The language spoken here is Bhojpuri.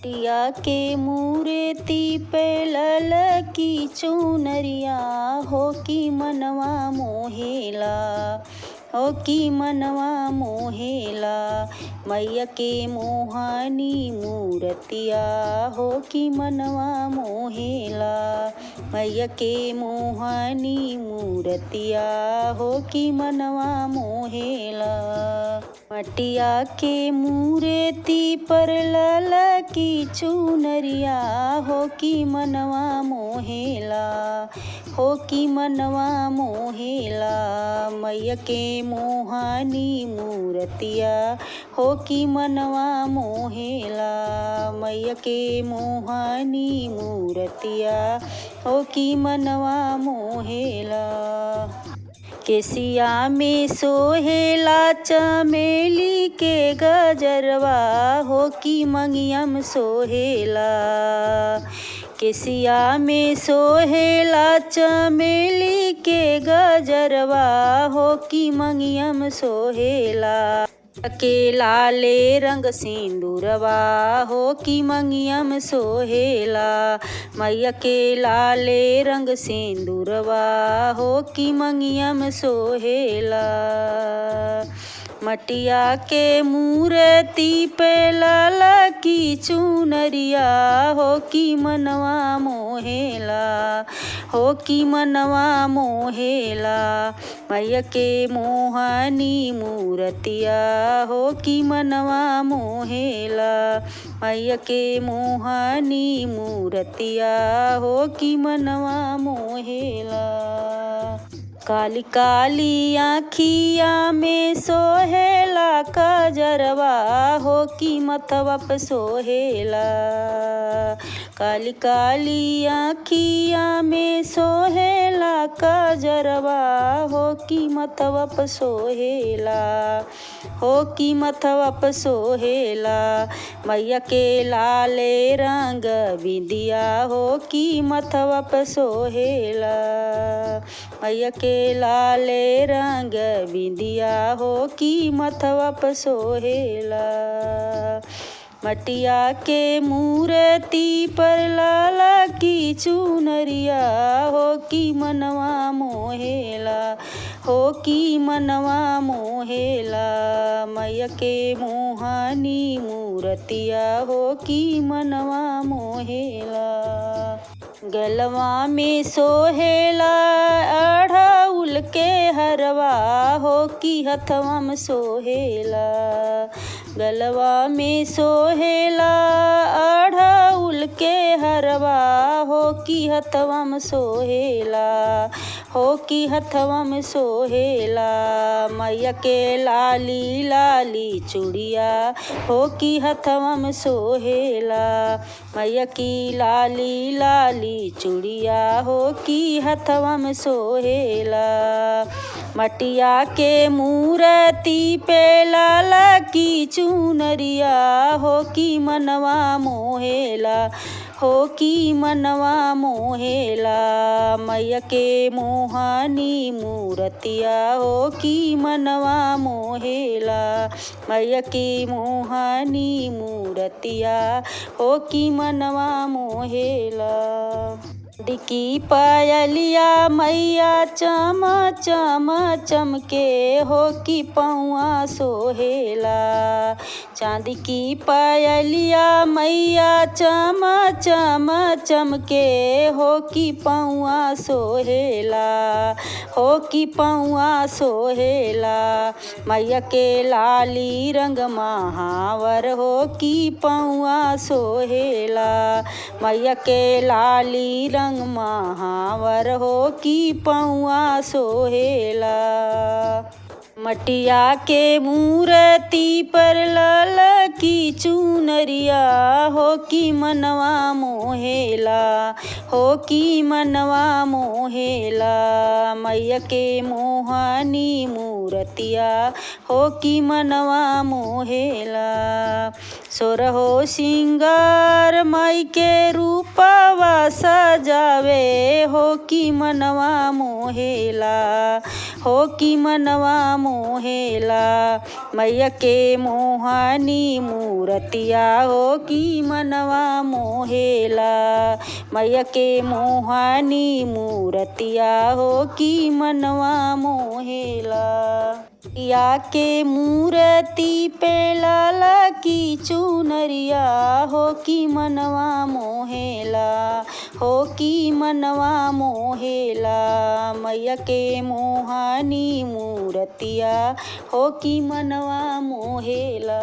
टिया के मूर्ति पे ललकी चुनरिया हो कि मनवा मोहेला, हो कि मनवा मोहेला। मैया के मोहानी मूर्तिया हो कि मनवा मोहेला, मैया के मोहानी मूर्तिया हो कि मनवा मोहेला। मटिया के मूर्ति पर ललकी चुनरिया हो कि मनवा मोहेला, हो कि मनवा मोहेला। मैया के मोहानी मूर्तिया हो कि मनवा मोहेला, मैया के मोहानी मूर्तिया हो कि मनवा मोहेला। केसिया में सोहेला चमेली के गजरवा हो कि मंगियम सोहेला, केसिया में सोहेला चमेली के गजरवा हो कि मंगियम सोहेला। के लाले रंग सिंदूरवा हो कि मंगियम सोहेला, मैया के लाले रंग सिंदूरवा हो कि मंगियम सोहेला। मटिया के मूर्ति पे ललकी चुनरिया हो कि मनवा मोहेला, हो कि मनवा मोहेला। मैया के मोहानी मूर्तिया हो कि मनवा मोहेला, मैया के मोहानी मूर्तिया हो कि मनवा मोहेला। काली काली आँखिया में सोहेला कजरवा हो कि मथवा पे सोहेला, काली काली आँखिया में सोहेला कजरवा हो कि मथवा पे सोहेला, हो कि मथवा पे सोहेला। मैया के लाले रंग बिंदिया हो कि मथवा पे सोहेला, मैया के लाले रंग बिंदिया हो कि मथवा पे सोहेला। मटिया के मूर्ति पर ललकी चुनरिया हो कि मनवा मोहेला, हो कि मनवा मोहेला। मैया के मोहानी मूर्तिया हो कि मनवा मोहेला। गलवा में सोहेला अढ़उल के हरवा हो कि हथवा में सोहेला, गलवा में सोहेला अढ़उल के हरवा हो कि हथवा में सोहेला, हो कि हथवा में सोहेला। मैया के लाली लाली चूड़िया हो कि हथवा में सोहेला, मैया की लाली लाली चूड़िया हो कि हथवा में सोहेला। मटिया के मूर्ति पे ललकी चुनरिया हो कि मनवा मोहेला, हो कि मनवा मोहेला। मैया के मोहानी मूर्तिया हो कि मनवा मोहेला, मैया की मोहानी मूर्तिया हो कि मनवा मोहेला। दिकी पायलिया मैया चम चम चमके हो कि पौआ सोहेला, चांदी की पायलिया मैया चम चम चमके हो कि पौआ सोहेला, हो कि पौआ सोहेला। मैया के लाली रंग महावर हो कि पौआ सोहेला, मैया के लाली रंग महावर हो कि पौआ सोहेला। मटिया के मूर्ति पर ललकी चुनरिया हो कि मनवा मोहेला, हो कि मनवा मोहेला। मैया के मोहानी मूर्तिया हो कि मनवा मोहेला। सोरहो सिंगार माई के रूपवा सजावे हो कि मनवा मोहेला हो कि मनवा मोहेला मैया के मोहानी मूरतिया हो कि मनवा मोहेला मैया के मोहानी मूरतिया हो कि मनवा मोहेला या के मूर्ति पे लाला की चुनरिया हो कि मनवा मोहेला हो कि मनवा मोहेला मैया के मोहानी मूर्तिया हो कि मनवा मोहेला।